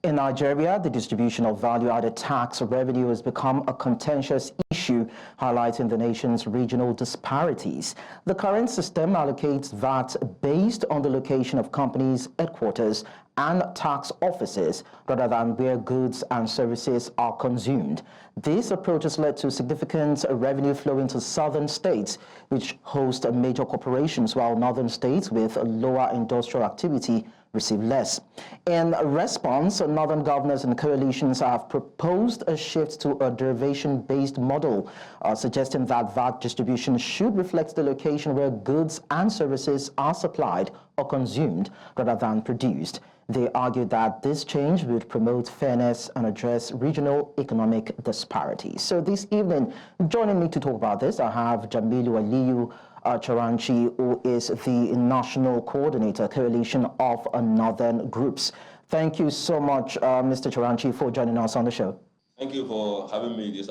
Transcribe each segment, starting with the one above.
In Nigeria, the distribution of value-added tax revenue has become a contentious issue, highlighting the nation's regional disparities. The current system allocates VAT based on the location of companies' headquarters and tax offices, rather than where goods and services are consumed. This approach has led to significant revenue flow into southern states, which host major corporations, while northern states with lower industrial activity receive less. In response, northern governors and coalitions have proposed a shift to a derivation-based model, suggesting that VAT distribution should reflect the location where goods and services are supplied or consumed rather than produced. They argued that this change would promote fairness and address regional economic disparities. So this evening, joining me to talk about this, I have Jamilu Aliyu Charanchi, who is the National Coordinator, Coalition of Northern Groups. Thank you so much, Mr. Charanchi, for joining us on the show. Thank you for having me this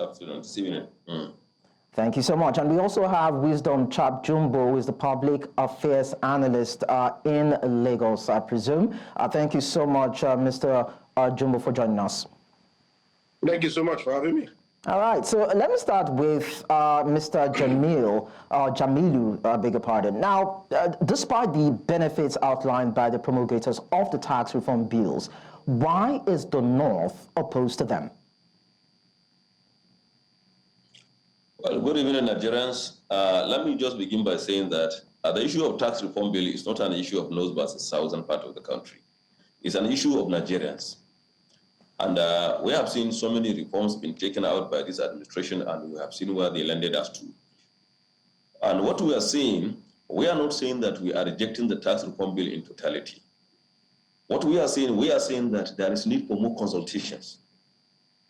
evening. Thank you so much. And we also have Wisdom Chapp-Jumbo, who is the Public Affairs Analyst in Lagos, I presume. Thank you so much, Mr. Jumbo, for joining us. Thank you so much for having me. All right, so let me start with Mr. Jamilu, beg your pardon. Now, despite the benefits outlined by the promulgators of the tax reform bills, why is the North opposed to them? Well, good evening, Nigerians. Let me just begin by saying that the issue of tax reform bill is not an issue of North versus Southern part of the country. It's an issue of Nigerians. And we have seen so many reforms being taken out by this administration, and we have seen where they landed us to. And what we are saying, we are not saying that we are rejecting the tax reform bill in totality. What we are saying that there is need for more consultations.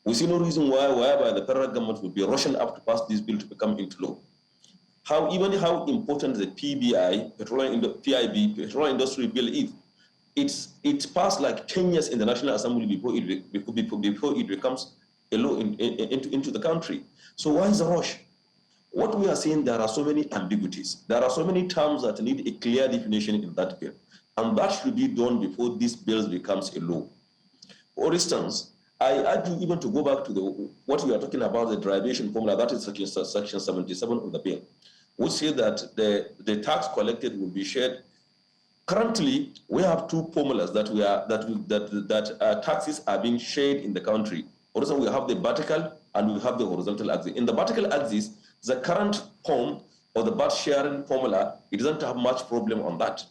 We see no reason whereby the federal government would be rushing up to pass this bill to become into law. How important the PIB, petroleum industry bill is. It's passed like 10 years in the National Assembly before it becomes a law into the country. So why is the rush? What we are saying, there are so many ambiguities. There are so many terms that need a clear definition in that bill. And that should be done before this bill becomes a law. For instance, I urge you even to go back to what we are talking about, the derivation formula, that is section 77 of the bill, which says that the tax collected will be shared. Currently, we have two formulas that taxes are being shared in the country. For instance, we have the vertical and we have the horizontal axis. In the vertical axis, the current form of the VAT sharing formula, it doesn't have much problem on that.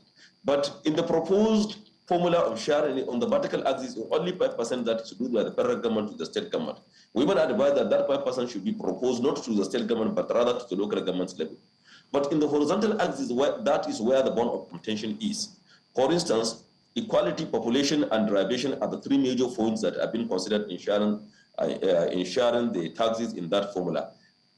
But in the proposed formula of sharing on the vertical axis, only 5% that is due by the federal government to the state government. We would advise that 5% should be proposed not to the state government, but rather to the local government's level. But in the horizontal axis, that is where the bone of contention is. For instance, equality, population, and derivation are the three major points that have been considered in sharing the taxes in that formula.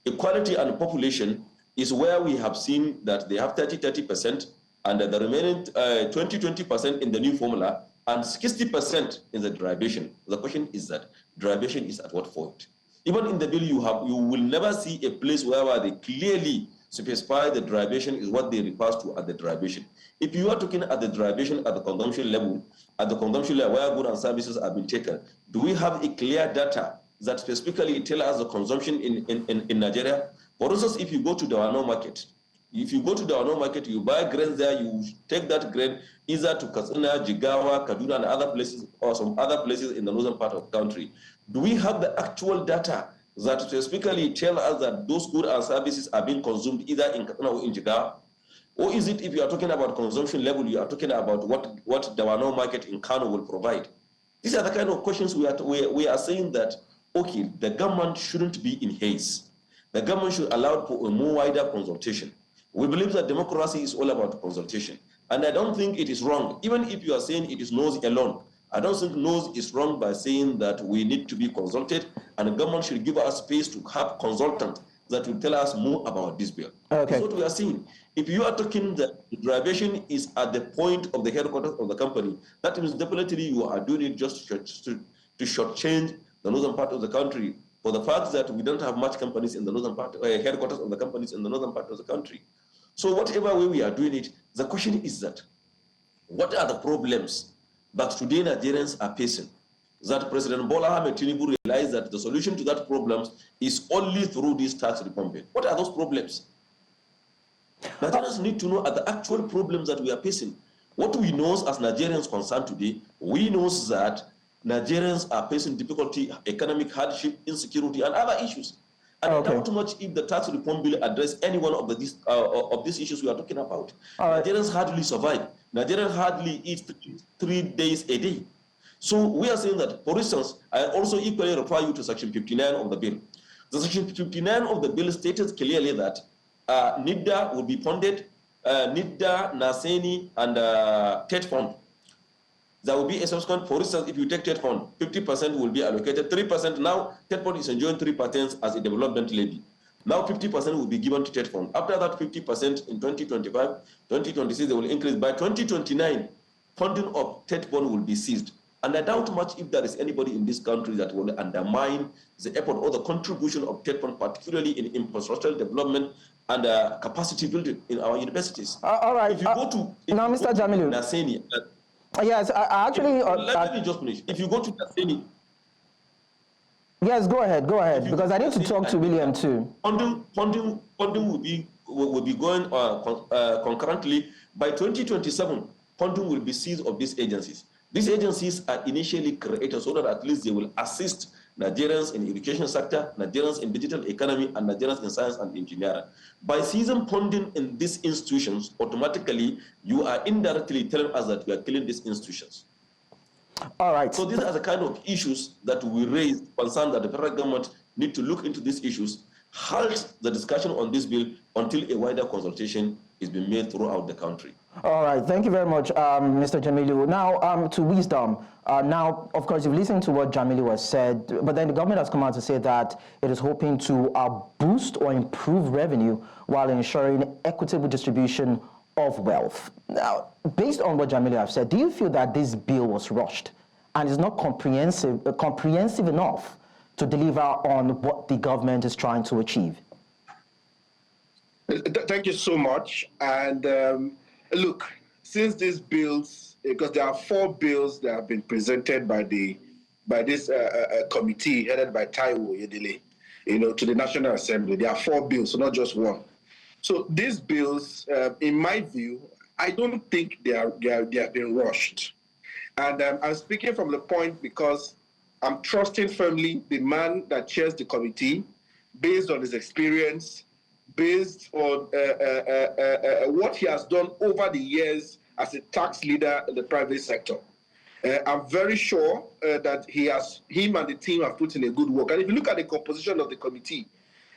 Equality and population is where we have seen that they have 30%, and the remaining 20% in the new formula, and 60% in the derivation. The question is that derivation is at what point? Even in the bill you will never see a place where they clearly specify the derivation is what they refer to as the derivation. If you are talking at the derivation at the consumption level, where goods and services have been taken, do we have a clear data that specifically tell us the consumption in Nigeria? For instance, if you go to the Wano market, you buy grain there, you take that grain either to Katsina, Jigawa, Kaduna, and other places, or some other places in the northern part of the country. Do we have the actual data that specifically tell us that those goods and services are being consumed either in Katsina or in Jigawa? Or is it, if you are talking about consumption level, you are talking about what the Wano market in Kano will provide? These are the kind of questions we are saying that, okay, the government shouldn't be in haste. The government should allow for a more wider consultation. We believe that democracy is all about consultation. And I don't think it is wrong. Even if you are saying it is nose alone, I don't think nose is wrong by saying that we need to be consulted, and the government should give us space to have consultants that will tell us more about this bill. Okay. That's what we are saying. If you are talking that the derivation is at the point of the headquarters of the company, that means definitely you are doing it just to shortchange the northern part of the country, for the fact that we don't have much companies in the northern part, headquarters of the companies in the northern part of the country. So whatever way we are doing it, the question is that, what are the problems that today Nigerians are facing? that President Bola Ahmed Tinubu realized that the solution to that problem is only through this tax reform bill. What are those problems? Nigerians need to know the actual problems that we are facing. What we know as Nigerians concerned today, we know that Nigerians are facing difficulty, economic hardship, insecurity, and other issues. And I doubt much if the tax reform bill address any one of these issues we are talking about. Nigerians hardly survive. Nigerians hardly eat 3 days a day. So we are saying that, for instance, I also equally refer you to Section 59 of the bill. The Section 59 of the bill stated clearly that NIDA will be funded, NIDA, NASENI, and TED fund. There will be a subsequent, for instance, if you take TED fund, 50% will be allocated, 3%. Now, TED fund is enjoying 3% as a development levy. Now, 50% will be given to TED fund. After that, 50% in 2025, 2026, they will increase. By 2029, funding of TED fund will be ceased. And I doubt much if there is anybody in this country that will undermine the effort or the contribution of TED fund, particularly in infrastructural development and capacity building in our universities. All right. If you go to now, Mr. Jamilu. Naseni, yes, I actually. Let me just finish. If you go to Naseni. Yes, go ahead, because I need to talk to William too. Funding will be going concurrently. By 2027, funding will be seized of these agencies. These agencies are initially created so that at least they will assist Nigerians in the education sector, Nigerians in digital economy, and Nigerians in science and engineering. By seizing funding in these institutions, automatically you are indirectly telling us that we are killing these institutions. All right. So these are the kind of issues that we raise, concern that the federal government need to look into these issues, halt the discussion on this bill until a wider consultation is being made throughout the country. All right, thank you very much, Mr. Jamilu. Now, to Wisdom. Now, of course, you've listened to what Jamilu has said, but then the government has come out to say that it is hoping to boost or improve revenue while ensuring equitable distribution of wealth. Now, based on what Jamilu has said, do you feel that this bill was rushed and is not comprehensive enough to deliver on what the government is trying to achieve? Thank you so much. And look, since these bills, because there are 4 bills that have been presented by this committee headed by Taiwo Yedele, to the National Assembly. There are 4 bills, so not just one. So these bills, in my view, I don't think they have been rushed. And I'm speaking from the point because I'm trusting firmly the man that chairs the committee based on his experience, based on what he has done over the years as a tax leader in the private sector. I'm very sure that him and the team have put in a good work. And if you look at the composition of the committee,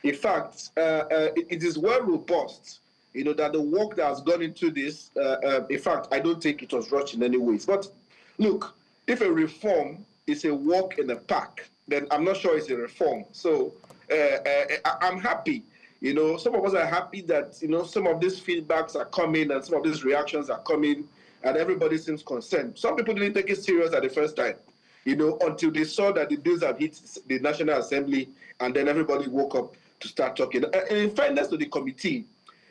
in fact, it is well robust, that the work that has gone into this, in fact, I don't think it was rushed in any ways. But look, if a reform is a walk in the park, then I'm not sure it's a reform. So I'm happy. Some of us are happy that, some of these feedbacks are coming and some of these reactions are coming and everybody seems concerned. Some people didn't take it serious at the first time, until they saw that the bills have hit the National Assembly and then everybody woke up to start talking. And in fairness to the committee,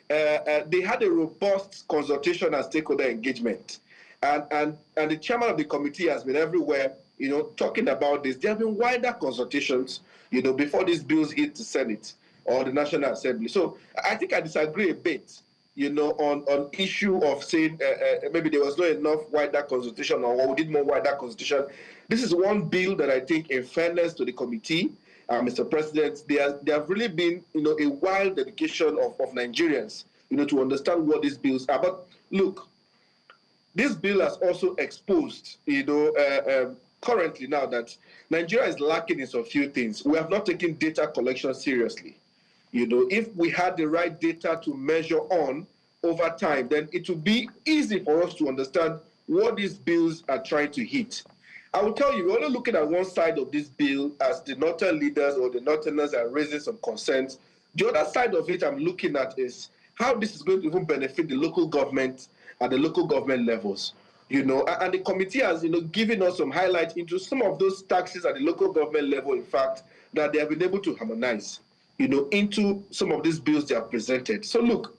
they had a robust consultation and stakeholder engagement. And the chairman of the committee has been everywhere, talking about this. There have been wider consultations, before these bills hit the Senate or the National Assembly. So I think I disagree a bit, on issue of saying maybe there was not enough wider consultation or we did more wider consultation. This is one bill that I think, in fairness to the committee, Mr. President, there have really been, a wild dedication of Nigerians, to understand what these bills are. But look, this bill has also exposed, currently now that Nigeria is lacking in some few things. We have not taken data collection seriously. If we had the right data to measure on over time, then it would be easy for us to understand what these bills are trying to hit. I will tell you, we're only looking at one side of this bill as the Northern leaders or the Northerners are raising some concerns. The other side of it I'm looking at is how this is going to even benefit the local government at the local government levels. And the committee has, given us some highlights into some of those taxes at the local government level, in fact, that they have been able to harmonize, into some of these bills they have presented. So look,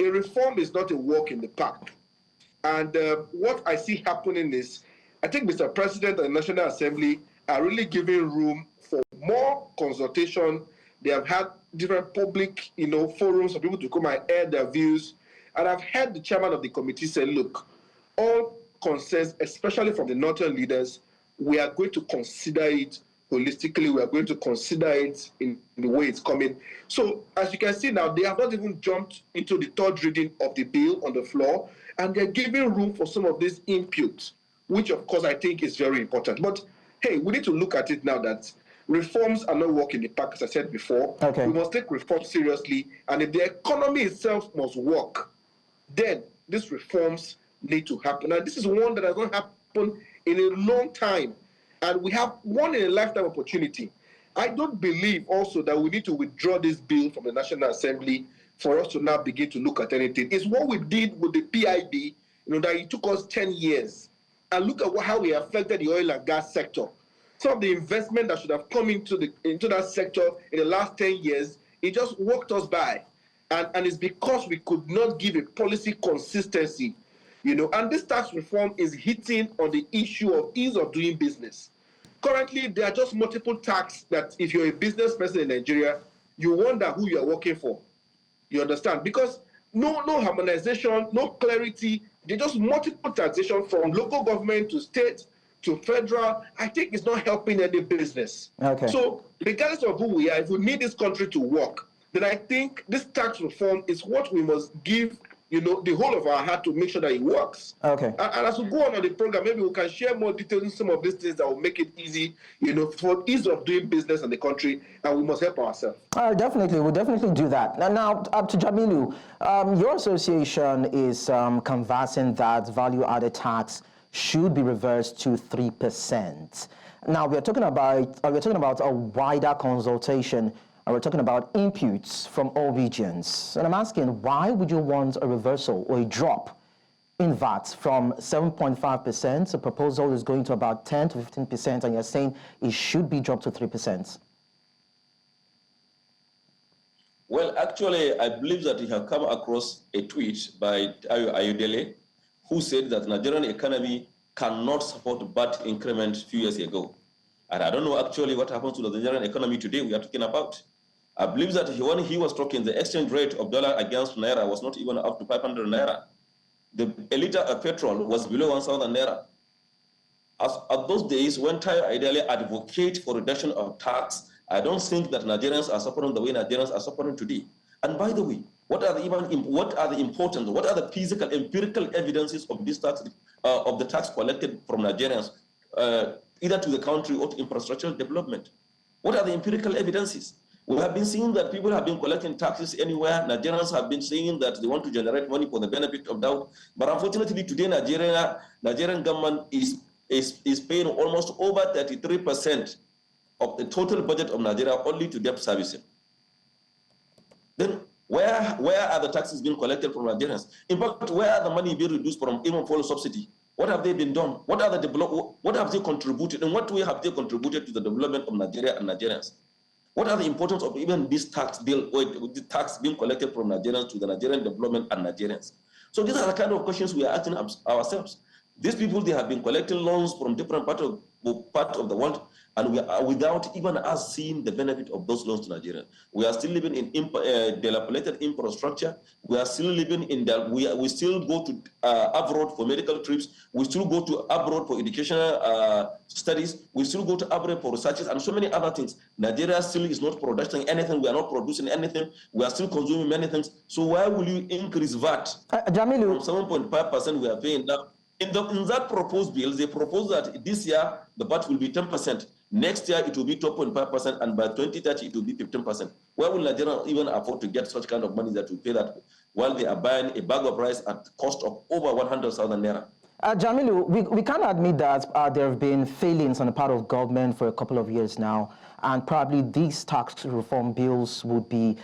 a reform is not a walk in the park. And what I see happening is, I think Mr. President and the National Assembly are really giving room for more consultation. They have had different public, forums for people to come and air their views. And I've heard the chairman of the committee say, look, all concerns, especially from the northern leaders, we are going to consider it holistically. We are going to consider it in the way it's coming. So as you can see now, they have not even jumped into the third reading of the bill on the floor, and they're giving room for some of these inputs, which of course I think is very important. But hey, we need to look at it now that reforms are not working in the park, as I said before. Okay. We must take reforms seriously, and if the economy itself must work, then these reforms need to happen. And this is one that has not happened in a long time. And we have one in a lifetime opportunity. I don't believe also that we need to withdraw this bill from the National Assembly for us to now begin to look at anything. It's what we did with the PIB, that it took us 10 years. And look at how we affected the oil and gas sector. Some of the investment that should have come into that sector in the last 10 years, it just walked us by. And it's because we could not give a policy consistency. And this tax reform is hitting on the issue of ease of doing business. Currently, there are just multiple tax that if you're a business person in Nigeria, you wonder who you are working for. You understand? Because no harmonization, no clarity, there's just multiple taxation from local government to state to federal. I think it's not helping any business. Okay. So regardless of who we are, if we need this country to work, then I think this tax reform is what we must give the whole of our heart to make sure that it works. Okay. And as we go on the program, maybe we can share more details in some of these things that will make it easy, for ease of doing business in the country, and we must help ourselves. Definitely, we'll definitely do that. Now, up to Jamilu, your association is canvassing that value-added tax should be reversed to 3%. Now, we're talking about a wider consultation. We're talking about inputs from all regions. And I'm asking, why would you want a reversal or a drop in VAT from 7.5%? The proposal is going to about 10 to 15%, and you're saying it should be dropped to 3%. Well, actually, I believe that you have come across a tweet by Ayodele, who said that Nigerian economy cannot support VAT increment a few years ago. And I don't know actually what happens to the Nigerian economy today we are talking about. I believe that when he was talking, the exchange rate of dollar against naira was not even up to 500 naira. A liter of petrol was below 1,000 naira. At those days, when Tayo ideally advocate for reduction of tax, I don't think that Nigerians are suffering the way Nigerians are suffering today. And by the way, what are the physical, empirical evidences of this tax, of the tax collected from Nigerians, either to the country or to infrastructural development? What are the empirical evidences? We have been seeing that people have been collecting taxes anywhere. Nigerians have been saying that they want to generate money for the benefit of doubt. But unfortunately, today, Nigerian government is paying almost over 33% of the total budget of Nigeria only to debt servicing. Then where are the taxes being collected from Nigerians? In fact, where are the money being reduced from even full subsidy? What have they been done? What have they contributed? In what way have they contributed to the development of Nigeria and Nigerians? What are the importance of even this tax bill, or the tax being collected from Nigerians to the Nigerian development and Nigerians? So these are the kind of questions we are asking ourselves. These people, they have been collecting loans from different part of the world, and we are without even us seeing the benefit of those loans to Nigeria. We are still living in dilapidated infrastructure. We are still living in that. We still go to abroad for medical trips. We still go to abroad for educational studies. We still go to abroad for researches and so many other things. Nigeria still is not producing anything. We are not producing anything. We are still consuming many things. So why will you increase VAT Jamilu, from 7.5% we are paying now? In that proposed bill, they propose that this year the VAT will be 10%. Next year it will be 12.5%, and by 2030 it will be 15%. Where will Nigeria even afford to get such kind of money that will pay that while they are buying a bag of rice at the cost of over 100,000 naira? Jamilu, we can admit that there have been failings on the part of government for a couple of years now, and probably these tax reform bills would be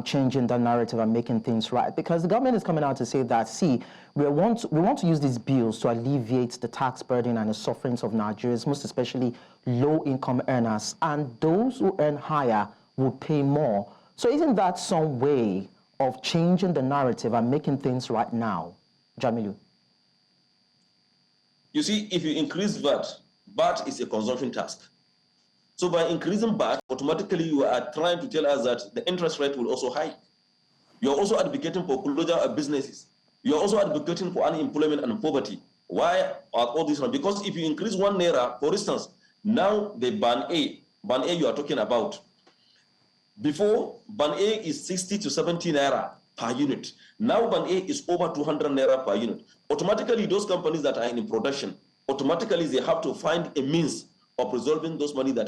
changing the narrative and making things right, because the government is coming out to say that, see, we want to use these bills to alleviate the tax burden and the sufferings of Nigerians, most especially low-income earners, and those who earn higher will pay more. So isn't that some way of changing the narrative and making things right now, Jamilu? You see, if you increase VAT is a consumption tax. So by increasing VAT, automatically you are trying to tell us that the interest rate will also hike. You're also advocating for closure of businesses. You're also advocating for unemployment and poverty. Why are all these? Because if you increase 1 naira, for instance, now the ban A you are talking about, before ban A is 60 to 70 naira per unit. Now ban A is over 200 naira per unit. Automatically, those companies that are in production, automatically they have to find a means of resolving those money that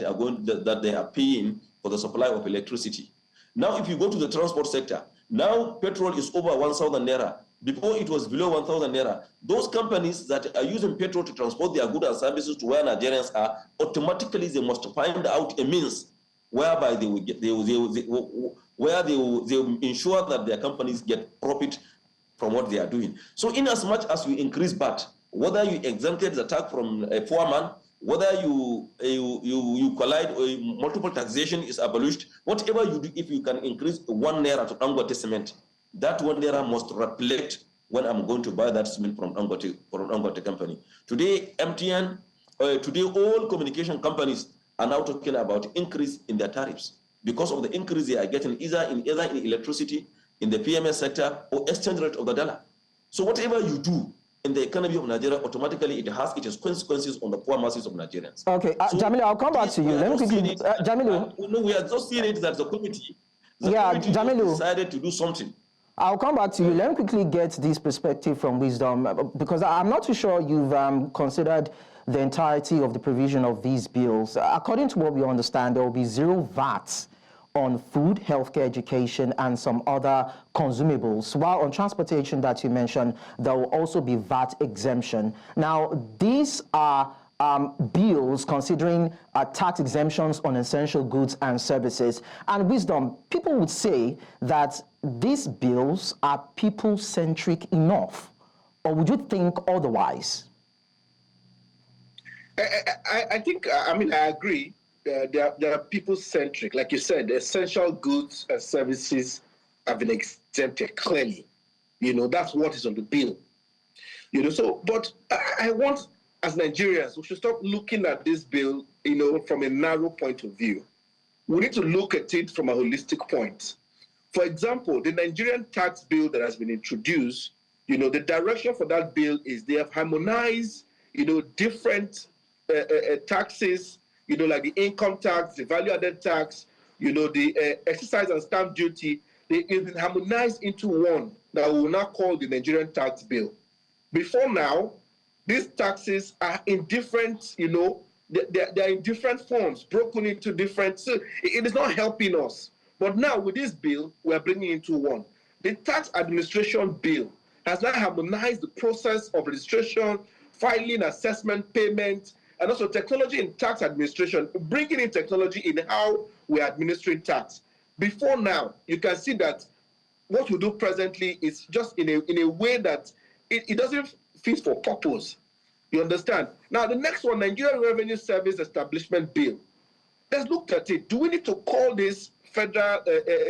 they are paying for the supply of electricity. Now, if you go to the transport sector, now petrol is over 1,000 naira. Before it was below 1,000 naira. Those companies that are using petrol to transport their goods and services to where Nigerians are, automatically they must find out a means whereby they will ensure that their companies get profit from what they are doing. So in as much as you increase VAT, whether you exempted the tax from a foreman, whether you collide or multiple taxation is abolished, whatever you do, if you can increase 1 naira to Dangote cement, that 1 naira must reflect when I'm going to buy that cement from Dangote company. Today, MTN, today all communication companies are now talking about increase in their tariffs because of the increase they are getting either in electricity, in the PMS sector, or exchange rate of the dollar. So whatever you do in the economy of Nigeria, automatically it has its consequences on the poor masses of Nigerians. Okay, so, Jamilu, I'll come back to you. Let me quickly, Jamilu. No, we are just seeing it that the committee Jamilu decided to do something. I'll come back to you. Let me quickly get this perspective from Wisdom, because I'm not too sure you've considered the entirety of the provision of these bills. According to what we understand, there will be zero VAT on food, healthcare, education, and some other consumables. While on transportation that you mentioned, there will also be VAT exemption. Now, these are bills considering tax exemptions on essential goods and services. And Wisdom, people would say that these bills are people-centric enough, or would you think otherwise? I think, I agree. They are people-centric. Like you said, the essential goods and services have been exempted clearly. That's what is on the bill. But I want, as Nigerians, we should stop looking at this bill, from a narrow point of view. We need to look at it from a holistic point. For example, the Nigerian tax bill that has been introduced, the direction for that bill is they have harmonized, different taxes, like the income tax, the value-added tax, the excise and stamp duty. They've been harmonized into one that we will now call the Nigerian tax bill. Before now, these taxes are in different, they're in different forms, broken into different, so it is not helping us. But now with this bill, we're bringing it into one. The tax administration bill has now harmonized the process of registration, filing, assessment, payment, and also technology in tax administration, bringing in technology in how we're administering tax. Before now, you can see that what we do presently is just in a way that it doesn't fit for purpose. You understand? Now, the next one, Nigerian Revenue Service Establishment Bill. Let's look at it. Do we need to call this Federal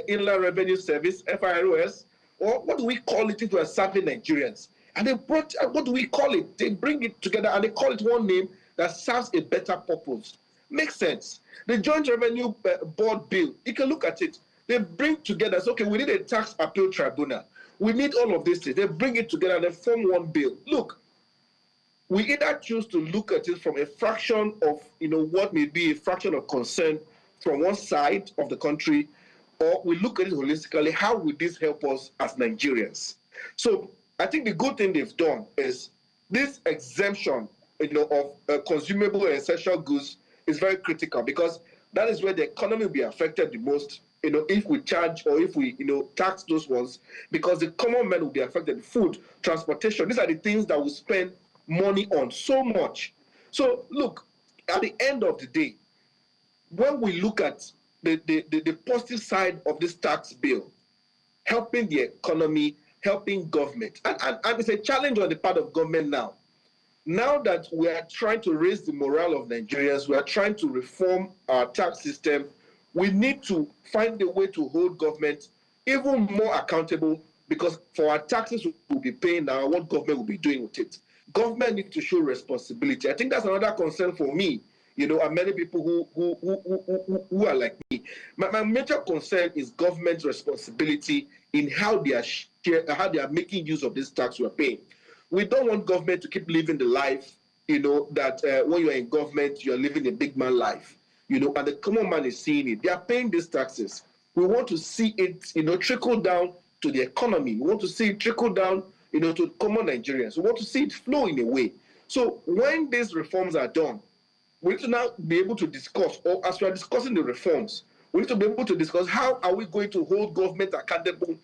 Inland Revenue Service, FIROS, or what do we call it if we're serving Nigerians? And they brought, what do we call it? They bring it together and they call it one name that serves a better purpose. Makes sense. The Joint Revenue Board Bill, you can look at it. They bring together, so, okay, we need a tax appeal tribunal. We need all of these things. They bring it together and they form one bill. Look, we either choose to look at it from a fraction of, what may be a fraction of concern from one side of the country, or we look at it holistically, how would this help us as Nigerians? So I think the good thing they've done is this exemption, of consumable and essential goods is very critical, because that is where the economy will be affected the most, if we charge or if we, tax those ones, because the common man will be affected. Food, transportation, these are the things that we spend money on so much. So look, at the end of the day, when we look at the positive side of this tax bill, helping the economy, helping government, and it's a challenge on the part of government now. Now that we are trying to raise the morale of Nigerians, we are trying to reform our tax system, we need to find a way to hold government even more accountable, because for our taxes we'll be paying now, what government will be doing with it. Government needs to show responsibility. I think that's another concern for me, and many people who are like me. My major concern is government's responsibility in how they are making use of this tax we're paying. We don't want government to keep living the life, that when you're in government, you're living a big man life, and the common man is seeing it. They are paying these taxes. We want to see it, trickle down to the economy. We want to see it trickle down, to common Nigerians. We want to see it flow in a way. So when these reforms are done, we need to now be able to discuss, or as we are discussing the reforms, we need to be able to discuss how are we going to hold government accountable,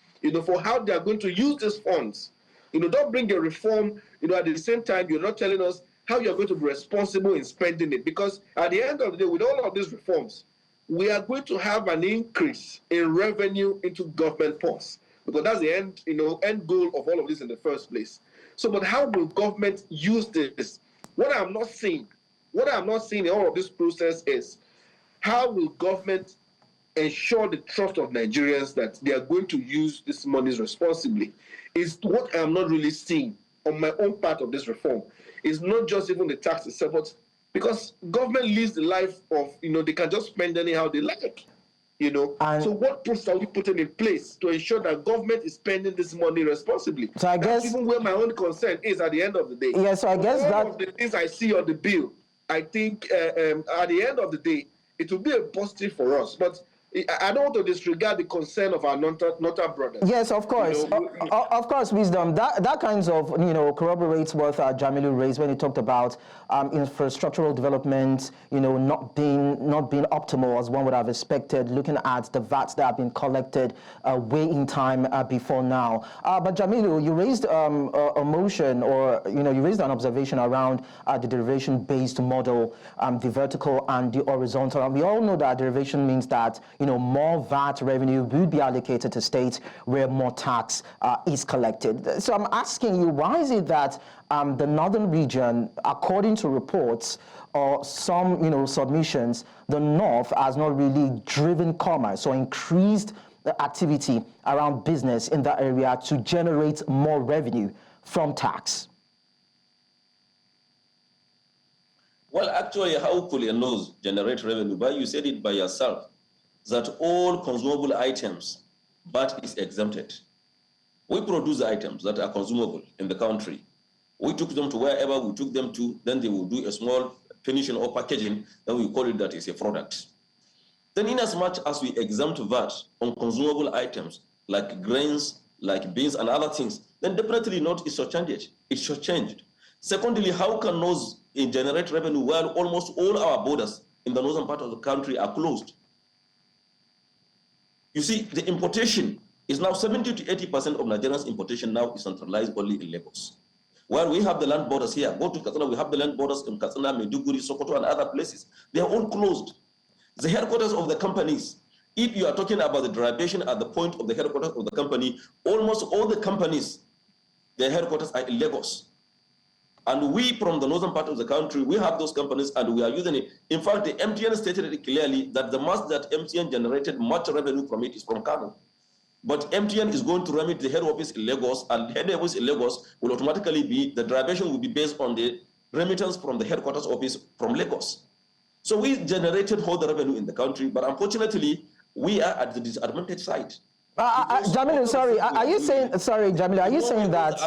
for how they are going to use these funds. Don't bring a reform, at the same time, you're not telling us how you're going to be responsible in spending it. Because at the end of the day, with all of these reforms, we are going to have an increase in revenue into government purse, because that's the end goal of all of this in the first place. So, but how will government use this? What I'm not seeing in all of this process is how will government ensure the trust of Nigerians that they are going to use these monies responsibly? Is what I'm not really seeing on my own part of this reform. It's not just even the tax itself, but because government lives the life of, they can just spend anyhow they like, So what process are we putting in place to ensure that government is spending this money responsibly? So I guess that's even where my own concern is at the end of the day. Yeah, so I guess all of the things I see on the bill, I think at the end of the day, it will be a positive for us. But I don't want to disregard the concern of our Nota brothers. Yes, of course. Of course, Wisdom. That kinds of, corroborates what Jamilu raised when he talked about infrastructural development, not being optimal as one would have expected, looking at the VATs that have been collected way in time before now. But Jamilu, you raised a motion, or, you raised an observation around the derivation-based model, the vertical and the horizontal. And we all know that derivation means that, more VAT revenue will be allocated to states where more tax is collected. So I'm asking you, why is it that the northern region, according to reports or some, submissions, the north has not really driven commerce or increased the activity around business in that area to generate more revenue from tax? Well, actually, how could a nose generate revenue? But you said it by yourself, that all consumable items, VAT is exempted. We produce items that are consumable in the country. We took them to wherever we took them to, then they will do a small finishing or packaging, then we call it that is a product. Then in as much as we exempt VAT on consumable items, like grains, like beans and other things, then definitely not is shortchanged. It's shortchanged. Secondly, how can those generate revenue while almost all our borders in the northern part of the country are closed? You see, the importation is now 70 to 80% of Nigeria's importation now is centralized only in Lagos. While we have the land borders here, go to Katsina, we have the land borders in Katsina, Maiduguri, Sokoto, and other places. They are all closed. The headquarters of the companies, if you are talking about the derivation at the point of the headquarters of the company, almost all the companies, their headquarters are in Lagos. And we, from the northern part of the country, we have those companies and we are using it. In fact, the MTN stated it clearly that the mass that MTN generated much revenue from it is from Kano. But MTN is going to remit the head office in Lagos, and head office in Lagos will automatically be, the derivation will be based on the remittance from the headquarters office from Lagos. So we generated all the revenue in the country, but unfortunately, we are at the disadvantaged side. Jamilu, sorry, are you saying, sorry, Jamilu, are you saying that,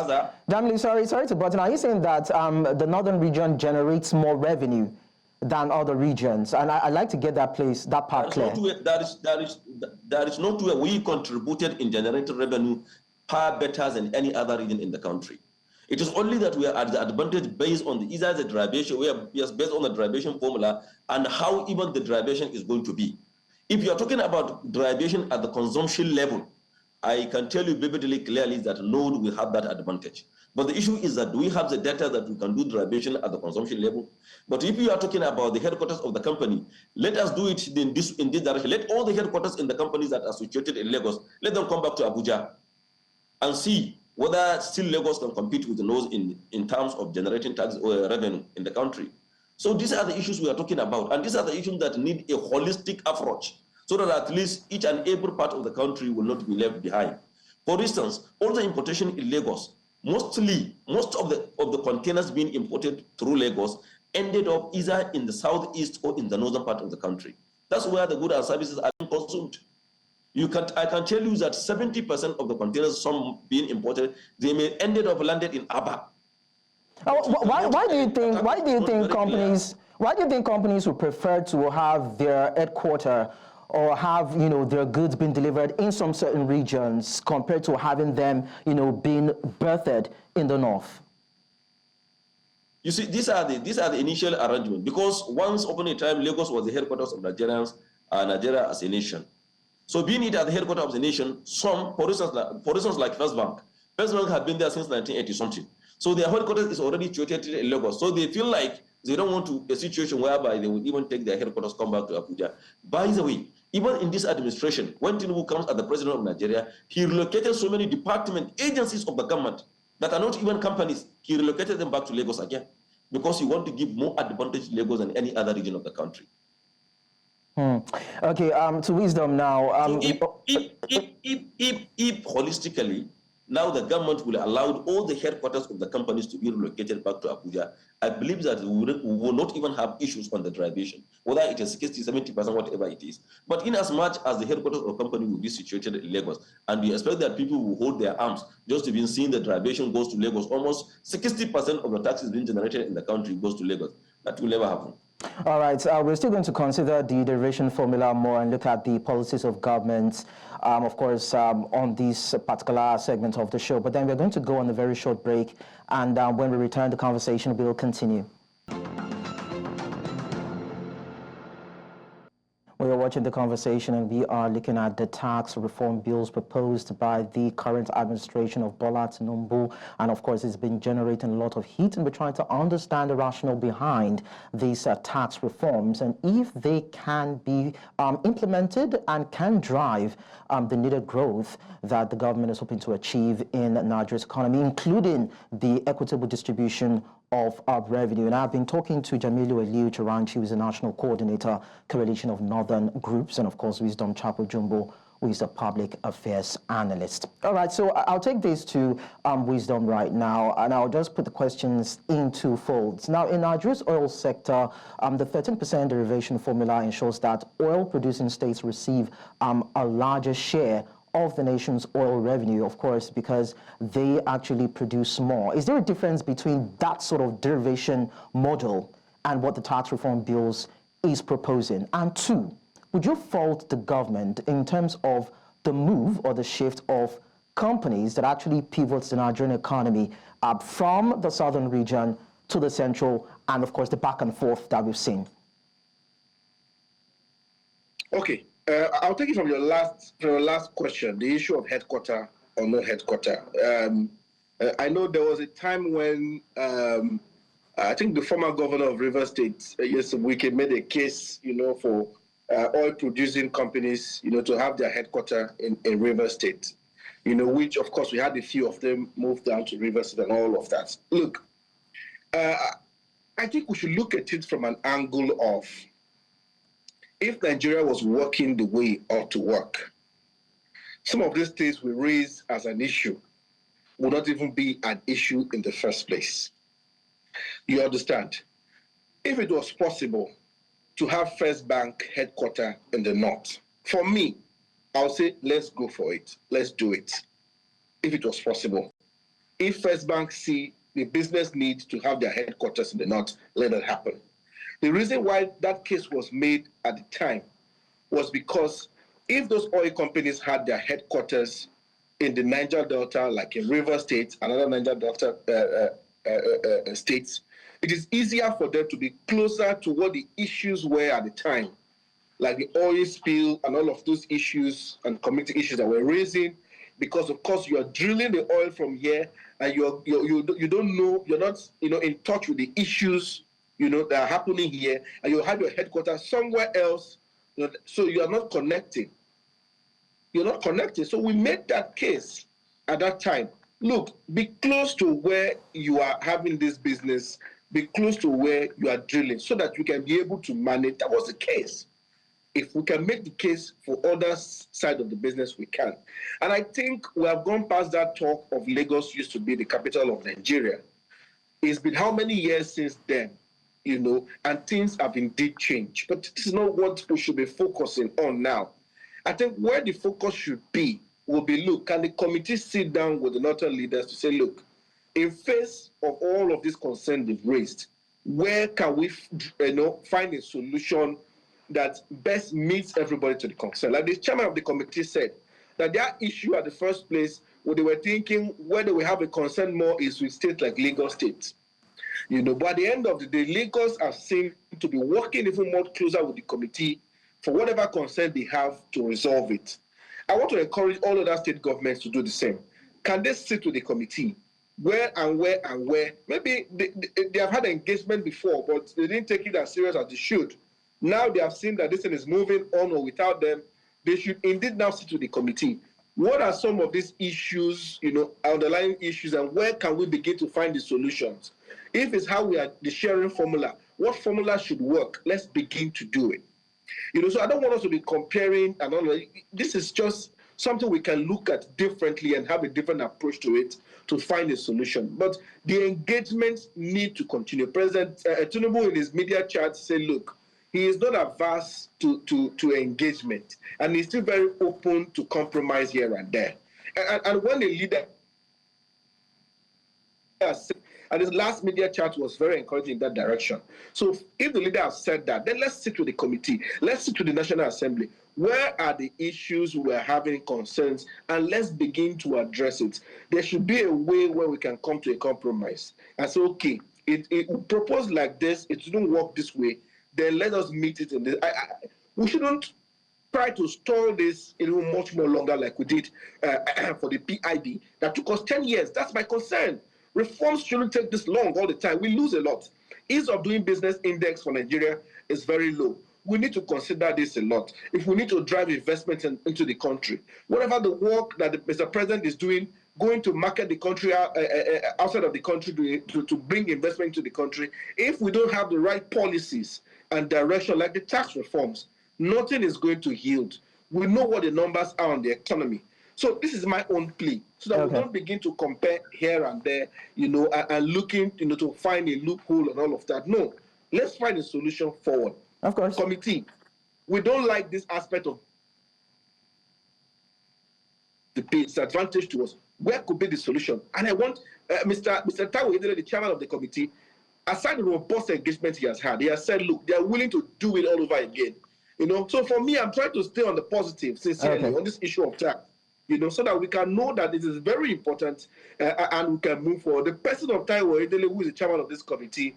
Jamilu, sorry to butt in, are you saying that the northern region generates more revenue than other regions? And I'd like to get that part clear. That is not where we contributed in generating revenue far better than any other region in the country. It is only that we are at the advantage based on either the derivation, we are based on the derivation formula and how even the derivation is going to be. If you are talking about derivation at the consumption level, I can tell you vividly clearly that no, we have that advantage. But the issue is that we have the data that we can do derivation at the consumption level. But if you are talking about the headquarters of the company, let us do it in this direction. Let all the headquarters in the companies that are situated in Lagos, let them come back to Abuja and see whether still Lagos can compete with the nose in terms of generating tax revenue in the country. So these are the issues we are talking about, and these are the issues that need a holistic approach so that at least each and every part of the country will not be left behind. For instance, all the importation in Lagos, most of the containers being imported through Lagos ended up either in the southeast or in the northern part of the country. That's where the goods and services are being consumed. I can tell you that 70% of the containers, some being imported, they may ended up landed in Aba. Why do you think companies would prefer to have their headquarters or have their goods being delivered in some certain regions compared to having them being birthed in the north? You see, these are the initial arrangements, because once upon a time Lagos was the headquarters of Nigeria as a nation. So being it at the headquarters of the nation, some, for instance, like First Bank had been there since 1980 something. So their headquarters is already situated in Lagos. So they feel like they don't want a situation whereby they would even take their headquarters, come back to Abuja. By the way, even in this administration, when Tinubu comes as the president of Nigeria, he relocated so many department agencies of the government that are not even companies. He relocated them back to Lagos again because he wants to give more advantage to Lagos than any other region of the country. Okay, to Wisdom now. So if holistically, now the government will allow all the headquarters of the companies to be relocated back to Abuja, I believe that we will not even have issues on the derivation, whether it is 60, 70%, whatever it is. But in as much as the headquarters of the company will be situated in Lagos, and we expect that people will hold their arms just to be seeing the derivation goes to Lagos, almost 60% of the taxes being generated in the country goes to Lagos. That will never happen. All right, we're still going to consider the derivation formula more and look at the policies of government, of course, on this particular segment of the show. But then we're going to go on a very short break, and when we return, the conversation will continue. We are watching the conversation, and we are looking at the tax reform bills proposed by the current administration of Bola Tinubu. And of course, it's been generating a lot of heat, and we're trying to understand the rationale behind these tax reforms and if they can be implemented and can drive the needed growth that the government is hoping to achieve in Nigeria's economy, including the equitable distribution of revenue. And I've been talking to Jamilu Aliyu Charanchi, who is the National Coordinator, Coalition of Northern Groups, and of course, Wisdom Chapp-Jumbo, who is a Public Affairs Analyst. All right, so I'll take this to Wisdom right now, and I'll just put the questions in two folds. Now, in Nigeria's oil sector, the 13% derivation formula ensures that oil-producing states receive a larger share of the nation's oil revenue, of course, because they actually produce more. Is there a difference between that sort of derivation model and what the tax reform bills is proposing? And two, would you fault the government in terms of the move or the shift of companies that actually pivots the Nigerian economy from the southern region to the central, and of course the back and forth that we've seen? Okay. I'll take it from your last question, the issue of headquarter or no headquarter. I know there was a time when I think the former governor of Rivers State, Yusuf Wike, made a case, for oil-producing companies, to have their headquarter in Rivers State, which of course we had a few of them move down to Rivers State and all of that. Look, I think we should look at it from an angle of, if Nigeria was working the way it ought to work, some of these things we raise as an issue would not even be an issue in the first place. You understand? If it was possible to have First Bank headquarters in the north, for me, I would say, let's go for it. Let's do it. If it was possible. If First Bank see the business need to have their headquarters in the north, let it happen. The reason why that case was made at the time was because if those oil companies had their headquarters in the Niger Delta, like in Rivers State and other Niger Delta states, it is easier for them to be closer to what the issues were at the time, like the oil spill and all of those issues and community issues that we're raising, because of course you are drilling the oil from here and you don't know, you're not in touch with the issues that are happening here, and you have your headquarters somewhere else, so you are not connecting. You're not connecting. So we made that case at that time. Look, be close to where you are having this business, be close to where you are drilling, so that you can be able to manage. That was the case. If we can make the case for other side of the business, we can. And I think we have gone past that talk of Lagos used to be the capital of Nigeria. It's been how many years since then? and things have indeed changed. But this is not what we should be focusing on now. I think where the focus should be will be, look, can the committee sit down with the northern leaders to say, look, in face of all of this concern they've raised, where can we find a solution that best meets everybody to the concern? Like the chairman of the committee said, that their issue at the first place, what they were thinking, whether we have a concern more is with states like Lagos State. But at the end of the day, Lagos are seen to be working even more closer with the committee for whatever concern they have to resolve it. I want to encourage all other state governments to do the same. Can they sit with the committee? Where? Maybe they have had engagement before, but they didn't take it as serious as they should. Now they have seen that this thing is moving on, or without them, they should indeed now sit with the committee. What are some of these issues, underlying issues, and where can we begin to find the solutions? If it's how we are the sharing formula, what formula should work? Let's begin to do it. So I don't want us to be comparing and all. This is just something we can look at differently and have a different approach to it to find a solution. But the engagements need to continue. President Tinubu in his media chat said, look, he is not averse to engagement, and he's still very open to compromise here and there. And when a leader, and his last media chat was very encouraging in that direction. So if the leader has said that, then let's sit with the committee, let's sit with the National Assembly. Where are the issues we're having concerns, and let's begin to address it. There should be a way where we can come to a compromise and say, okay, it proposed like this, it didn't work this way, then let us meet it in this. We shouldn't try to stall this much more longer like we did for the PIB. That took us 10 years. That's my concern. Reforms shouldn't take this long all the time. We lose a lot. Ease of doing business index for Nigeria is very low. We need to consider this a lot. If we need to drive investment into the country, whatever the work that Mr. President is doing, going to market the country outside of the country to bring investment into the country, if we don't have the right policies and direction like the tax reforms, nothing is going to yield. We know what the numbers are on the economy. So this is my own plea, so that we don't begin to compare here and there, and looking, to find a loophole and all of that. No, let's find a solution forward. Of course. Committee, we don't like this aspect of the disadvantage to us. Where could be the solution? And I want Mr. Taiwo, the chairman of the committee, aside the robust engagement he has had, he has said, look, they are willing to do it all over again. So for me, I'm trying to stay on the positive, sincerely, on this issue of tax. So that we can know that it is very important and we can move forward. The person of Taiwo Edele, who is the chairman of this committee,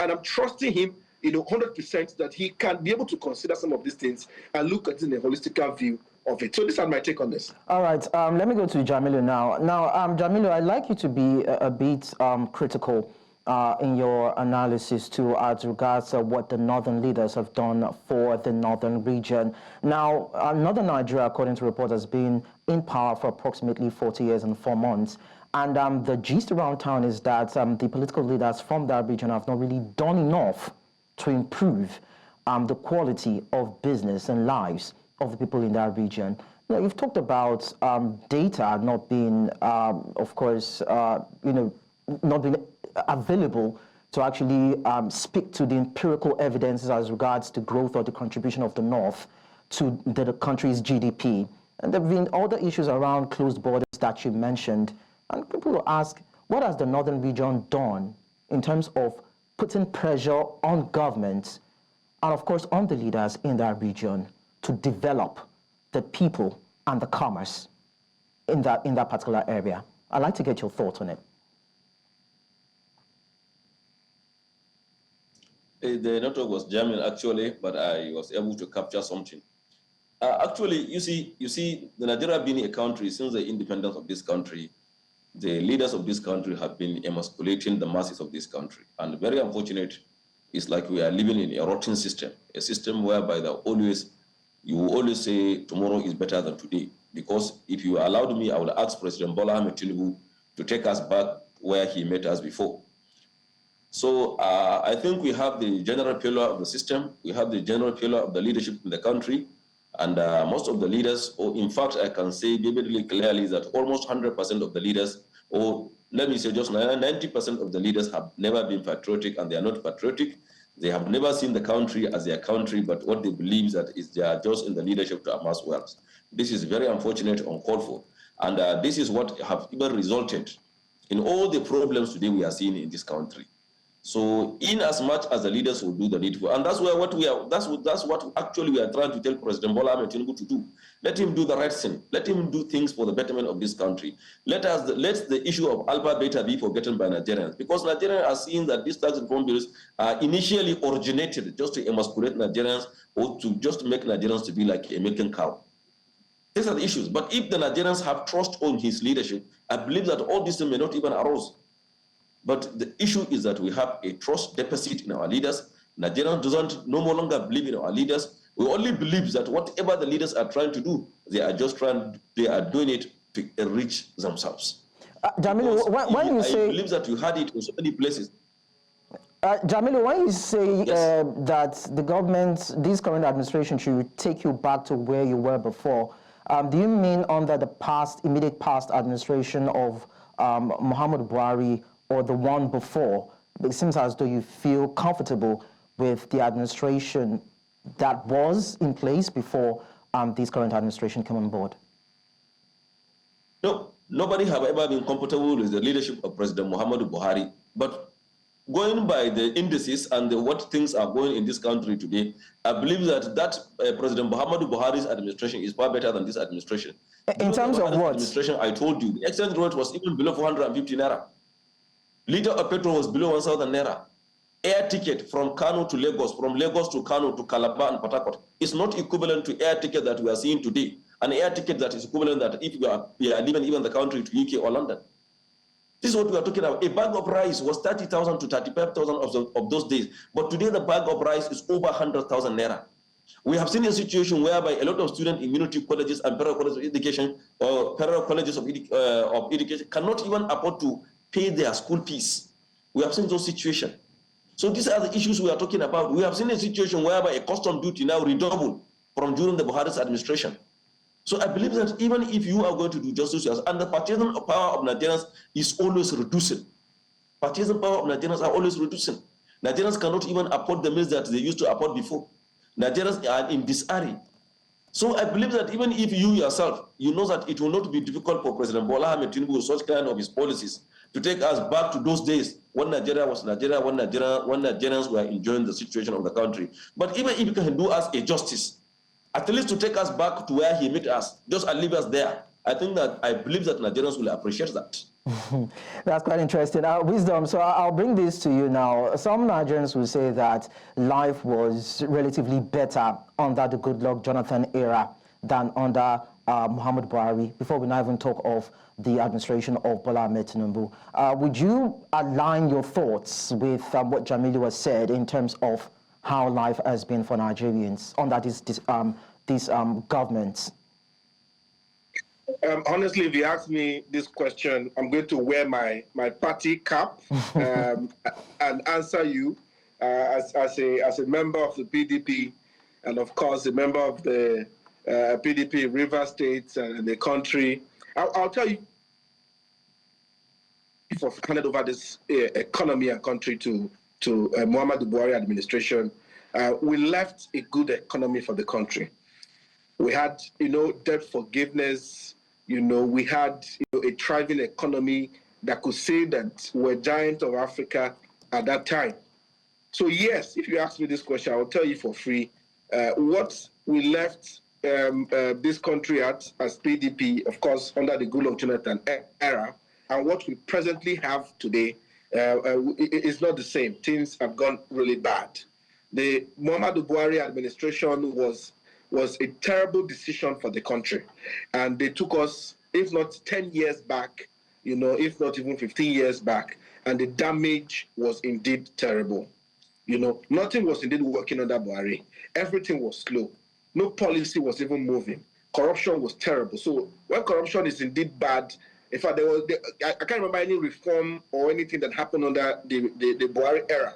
and I'm trusting him, 100% that he can be able to consider some of these things and look at it in a holistic view of it. So this is my take on this. All right, let me go to Jamilu now. Now, Jamilu, I'd like you to be a bit critical in your analysis too, as regards what the northern leaders have done for the northern region. Now, northern Nigeria, according to reports, has been in power for approximately 40 years and 4 months. And the gist around town is that the political leaders from that region have not really done enough to improve the quality of business and lives of the people in that region. Now, you've talked about data not being, of course, not being available to actually speak to the empirical evidences as regards the growth or the contribution of the North to the country's GDP. And there have been other issues around closed borders that you mentioned. And people will ask, what has the northern region done in terms of putting pressure on governments and, of course, on the leaders in that region to develop the people and the commerce in that particular area? I'd like to get your thoughts on it. The network was jamming actually, but I was able to capture something. Actually, you see, the Nigeria being a country, since the independence of this country, the leaders of this country have been emasculating the masses of this country. And very unfortunate, it's like we are living in a rotten system, a system whereby you will always say tomorrow is better than today. Because if you allowed me, I would ask President Bola Ahmed Tinubu to take us back where he met us before. So I think we have the general pillar of the system, we have the general pillar of the leadership in the country, and most of the leaders, or in fact, I can say vividly clearly that almost 100% of the leaders, or let me say just 90% of the leaders have never been patriotic, and they are not patriotic. They have never seen the country as their country, but what they believe is that is they are just in the leadership to amass wealth. This is very unfortunate, uncalled for. And this is what have even resulted in all the problems today we are seeing in this country. So in as much as the leaders will do the needful, and that's what actually we are trying to tell President Bola Ahmed Tinubu to do. Let him do the right thing. Let him do things for the betterment of this country. Let the issue of alpha beta be forgotten by Nigerians, because Nigerians are seeing that these tax reform bills initially originated just to emasculate Nigerians or to just make Nigerians to be like a milking cow. These are the issues. But if the Nigerians have trust on his leadership, I believe that all these things may not even arise. But the issue is that we have a trust deficit in our leaders. Nigerians no longer believe in our leaders. We only believe that whatever the leaders are trying to do, they are doing it to enrich themselves. Jamilu, when you say... I believe that you had it in so many places. Jamilu, when you say yes. That the government, this current administration should take you back to where you were before, do you mean under the immediate past administration of Muhammad Buhari, or the one before? It seems as though you feel comfortable with the administration that was in place before this current administration came on board. No, nobody have ever been comfortable with the leadership of President Muhammad Buhari. But going by the indices and what things are going in this country today, I believe that President Muhammad Buhari's administration is far better than this administration. In terms of what? Administration, I told you, the exchange rate was even below 450 naira. Liter of petrol was below 1,000 naira. Air ticket from Kano to Lagos, from Lagos to Kano to Calabar and Port Harcourt is not equivalent to air ticket that we are seeing today. An air ticket that is equivalent that if we are leaving even the country to UK or London. This is what we are talking about. A bag of rice was 30,000 to 35,000 of those days. But today the bag of rice is over 100,000 naira. We have seen a situation whereby a lot of students in community colleges and parallel colleges of education or parallel colleges of education cannot even afford to pay their school fees. We have seen those situations. So these are the issues we are talking about. We have seen a situation whereby a custom duty now redoubled from during the Buhari's administration. So I believe that even if you are going to do justice, and the purchasing power of Nigerians is always reducing. Purchasing power of Nigerians are always reducing. Nigerians cannot even afford the meals that they used to afford before. Nigerians are in disarray. So I believe that even if you yourself, you know that it will not be difficult for President Bola Ahmed Tinubu with such kind of his policies to take us back to those days when Nigeria was Nigeria, when Nigerians were enjoying the situation of the country. But even if he can do us a justice, at least to take us back to where he met us, just and leave us there, I believe that Nigerians will appreciate that. That's quite interesting. Wisdom, so I'll bring this to you now. Some Nigerians will say that life was relatively better under the Goodluck Jonathan era than under Muhammad Buhari, before we now even talk of the administration of Bola Ahmed Tinubu. Would you align your thoughts with what Jamilu has said in terms of how life has been for Nigerians under these governments? Honestly, if you ask me this question, I'm going to wear my party cap and answer you as a member of the PDP, and of course a member of the PDP River State and the country. I'll tell you, for handed over this economy and country to Muhammadu Buhari administration, we left a good economy for the country. We had, debt forgiveness. We had a thriving economy that could say that we're giant of Africa at that time. So yes, if you ask me this question, I will tell you for free what we left this country at as PDP, of course, under the Goodluck Jonathan era, and what we presently have today is not the same. Things have gone really bad. The Muhammadu Buhari administration was a terrible decision for the country. And they took us, if not 10 years back, if not even 15 years back, and the damage was indeed terrible. Nothing was indeed working under Buhari. Everything was slow. No policy was even moving. Corruption was terrible. So when corruption is indeed bad, in fact, I can't remember any reform or anything that happened under the Buhari era.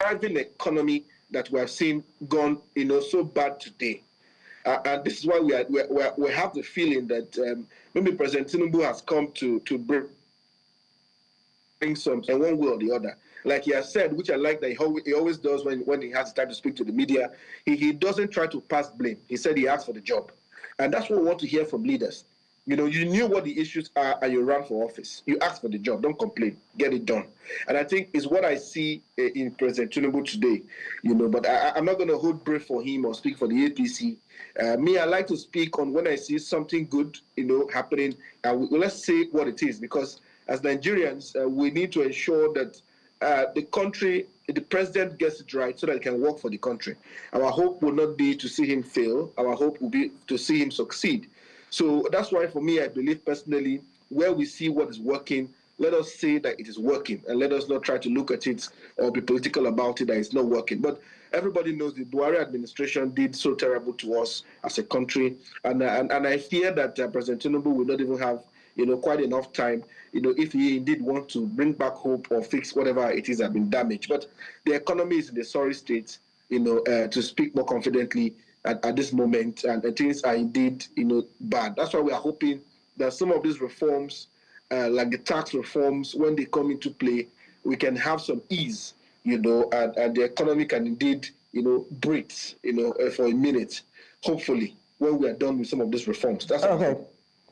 Thriving economy that we have seen gone, so bad today. And this is why we have the feeling that maybe President Tinubu has come to bring some in one way or the other. Like he has said, which I like that he always does when he has time to speak to the media, he doesn't try to pass blame. He said he asked for the job. And that's what we want to hear from leaders. You know, you knew what the issues are and you ran for office. You asked for the job. Don't complain. Get it done. And I think it's what I see in President Tinubu today. You know, but I'm not going to hold breath for him or speak for the APC. I like to speak on when I see something good, you know, happening. Let's say what it is, because as Nigerians, we need to ensure that the country, the president gets it right so that he can work for the country. Our hope will not be to see him fail. Our hope will be to see him succeed. So that's why, for me, I believe personally, where we see what is working, let us say that it is working, and let us not try to look at it or be political about it that it's not working. But everybody knows the Buhari administration did so terrible to us as a country, and I fear that President Tinubu will not even have, you know, quite enough time, you know, if he indeed wants to bring back hope or fix whatever it is that has been damaged. But the economy is in a sorry state, you know, to speak more confidently at this moment, and things are indeed, you know, bad. That's why we are hoping that some of these reforms, like the tax reforms, when they come into play, we can have some ease, you know, and the economy can indeed, you know, breathe, you know, for a minute, hopefully, when we are done with some of these reforms. That's okay.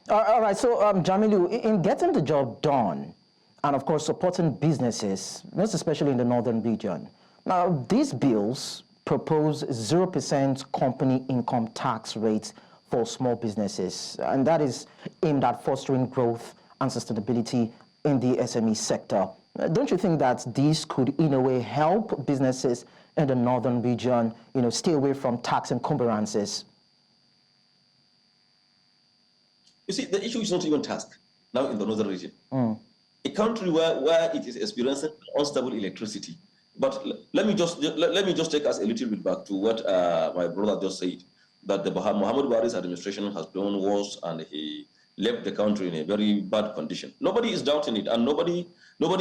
All right. So, Jamilu, in getting the job done, and of course supporting businesses, most especially in the northern region, now these bills propose 0% company income tax rates for small businesses, and that is aimed at fostering growth and sustainability in the SME sector. Don't you think that these could, in a way, help businesses in the northern region, you know, stay away from tax encumbrances? You see, the issue is not even tax now in the northern region. A country where it is experiencing unstable electricity. But let me just take us a little bit back to what my brother just said, that the Muhammad Buhari's administration has done worse and he left the country in a very bad condition. Nobody is doubting it, and nobody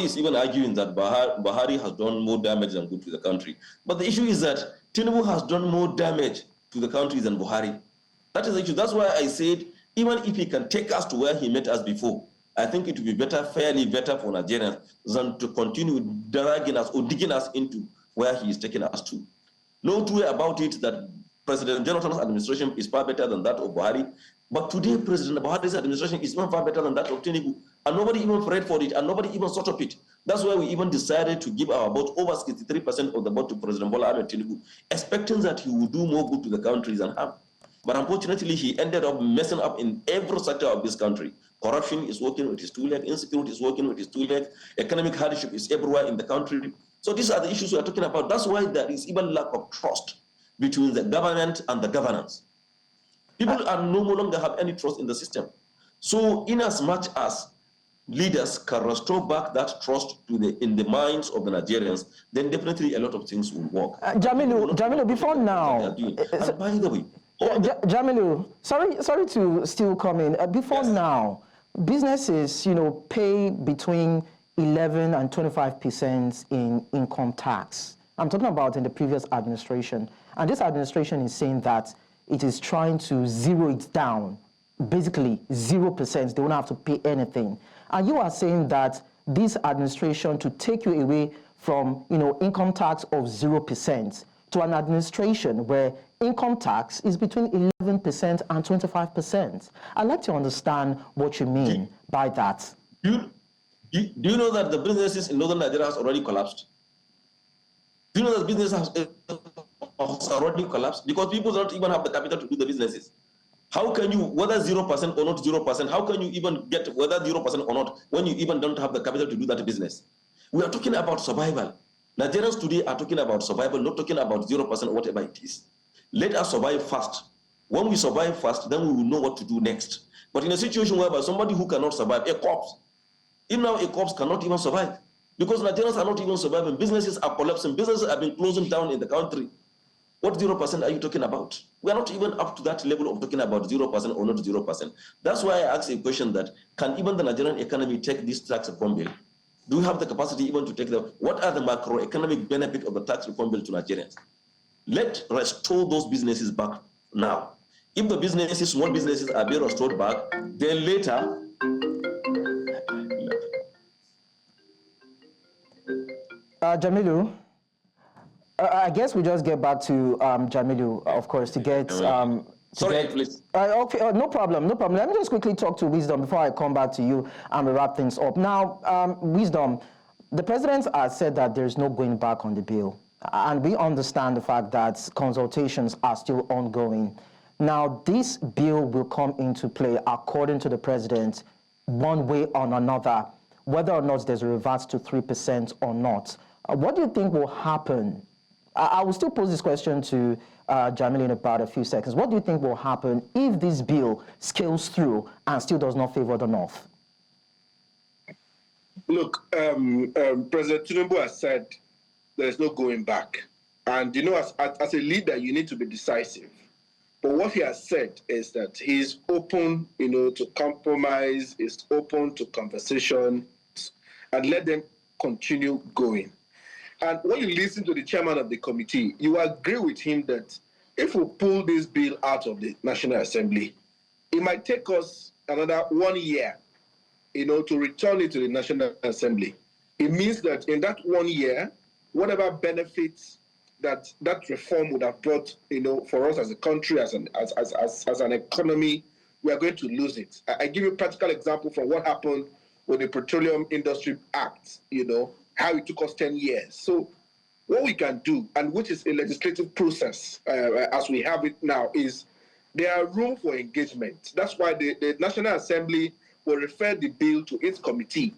is even arguing that Buhari has done more damage than good to the country. But the issue is that Tinubu has done more damage to the country than Buhari. That is the issue. That's why I said, even if he can take us to where he met us before, I think it would be better, fairly better for Nigerians than to continue dragging us or digging us into where he is taking us to. No two way about it that President Jonathan's administration is far better than that of Buhari. But today, President Buhari's administration is even far better than that of Tinubu. And nobody even prayed for it, and nobody even thought of it. That's why we even decided to give our vote, over 63% of the vote, to President Bola Ahmed Tinubu, expecting that he would do more good to the country than harm. But unfortunately, he ended up messing up in every sector of this country. Corruption is working with his two legs, insecurity is working with his two legs, economic hardship is everywhere in the country. So these are the issues we are talking about. That's why there is even lack of trust between the government and the governance. People are no longer have any trust in the system. So in as much as leaders can restore back that trust to in the minds of the Nigerians, then definitely a lot of things will work. Jamilu, before now, and by the way, Jamilu, sorry to still come in. Before now, businesses, you know, pay between 11 and 25% in income tax. I'm talking about in the previous administration. And this administration is saying that it is trying to zero it down, basically 0%. They won't have to pay anything. And you are saying that this administration to take you away from, you know, income tax of 0% to an administration where income tax is between 11% and 25%. I'd like to understand what you mean by that. Do you know that the businesses in northern Nigeria has already collapsed? Do you know that business has already collapsed? Because people don't even have the capital to do the businesses. How can you, whether 0% or not 0%, how can you even get whether 0% or not when you even don't have the capital to do that business? We are talking about survival. Nigerians today are talking about survival, not talking about 0% or whatever it is. Let us survive fast. When we survive fast, then we will know what to do next. But in a situation whereby somebody who cannot survive, a corpse, even now a corpse cannot even survive. Because Nigerians are not even surviving. Businesses are collapsing. Businesses have been closing down in the country. What 0% are you talking about? We are not even up to that level of talking about 0% or not 0%. That's why I asked a question that, can even the Nigerian economy take this tax reform bill? Do we have the capacity even to take the, what are the macroeconomic benefits of the tax reform bill to Nigerians? Let's restore those businesses back now. If the businesses, small businesses are being restored back, then later, Jamilu, I guess we just get back to Jamilu, of course, to get... Sorry, please. Okay, no problem, no problem. Let me just quickly talk to Wisdom before I come back to you and we wrap things up. Now, Wisdom, the president has said that there's no going back on the bill. And we understand the fact that consultations are still ongoing. Now, this bill will come into play, according to the president, one way or another, whether or not there's a reverse to 3% or not. What do you think will happen? I will still pose this question to Jamilu in about a few seconds. What do you think will happen if this bill scales through and still does not favor the North? Look, President Tinubu has said there's no going back. And, you know, as a leader, you need to be decisive. But what he has said is that he's open, you know, to compromise, is open to conversation, and let them continue going. And when you listen to the chairman of the committee, you agree with him that if we pull this bill out of the National Assembly, it might take us another 1 year, you know, to return it to the National Assembly. It means that in that 1 year, whatever benefits that reform would have brought, you know, for us as a country, as an economy, we are going to lose it. I give you a practical example from what happened with the Petroleum Industry Act, you know, how it took us 10 years. So what we can do, and which is a legislative process as we have it now, is there are room for engagement. That's why the National Assembly will refer the bill to its committee.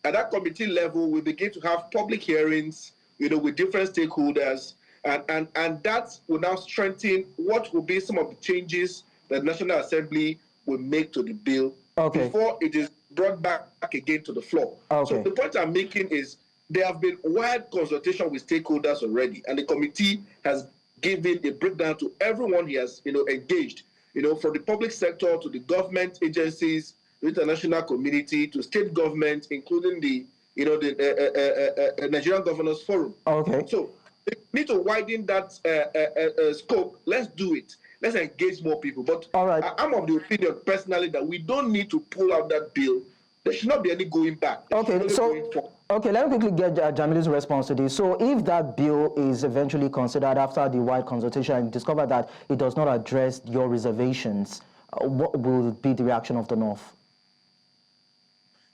At that committee level, we begin to have public hearings, you know, with different stakeholders, and that will now strengthen what will be some of the changes that the National Assembly will make to the bill before it is brought back again to the floor. So the point I'm making is there have been wide consultation with stakeholders already, and the committee has given a breakdown to everyone he has, you know, engaged, you know, from the public sector to the government agencies, the international community, to state government, including the, you know, the Nigerian Governors Forum. So we need to widen that scope. Let's do it. Let's engage more people. But I'm of the opinion, personally, that we don't need to pull out that bill. There should not be any going back. Let me quickly get Jamilu's response to this. So if that bill is eventually considered after the wide consultation and discover that it does not address your reservations, what will be the reaction of the North?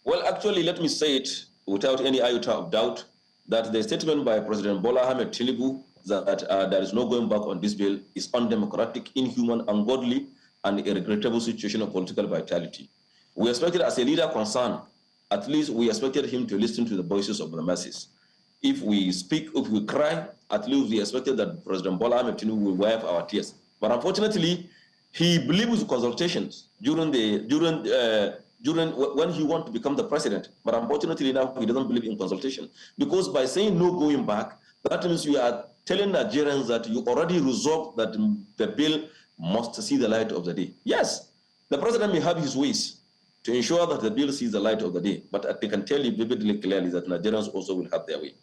Well, actually, let me say it without any iota of doubt that the statement by President Bola Ahmed Tinubu that there is no going back on this bill is undemocratic, inhuman, ungodly, and a regrettable situation of political vitality. We expected, as a leader concerned, at least we expected him to listen to the voices of the masses. If we speak, if we cry, at least we expected that President Bola Ahmed Tinubu will wipe our tears. But unfortunately, he believes consultations during when he wants to become the president. But unfortunately now he doesn't believe in consultation, because by saying no going back, that means you are telling Nigerians that you already resolved that the bill must see the light of the day. Yes, the president may have his ways to ensure that the bill sees the light of the day, but I can tell you vividly clearly that Nigerians also will have their way.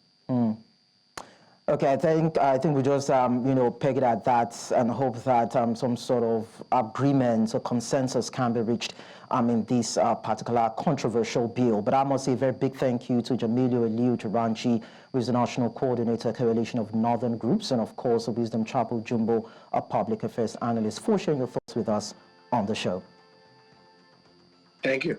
Okay, I think we just you know, peg it at that and hope that some sort of agreement or consensus can be reached in this particular controversial bill. But I must say a very big thank you to Jamilu Aliyu Charanchi, who is the National Coordinator, Coalition of Northern Groups, and of course, Wisdom Chapp-Jumbo, a Public Affairs Analyst, for sharing your thoughts with us on the show. Thank you.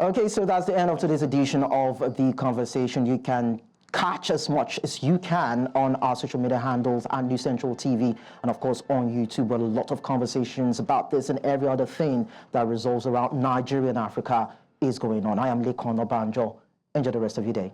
Okay, so that's the end of today's edition of The Conversation. You can catch as much as you can on our social media handles and News Central TV, and of course on YouTube, where a lot of conversations about this and every other thing that revolves around Nigeria and Africa is going on. I am Lekon Obanjo. Enjoy the rest of your day.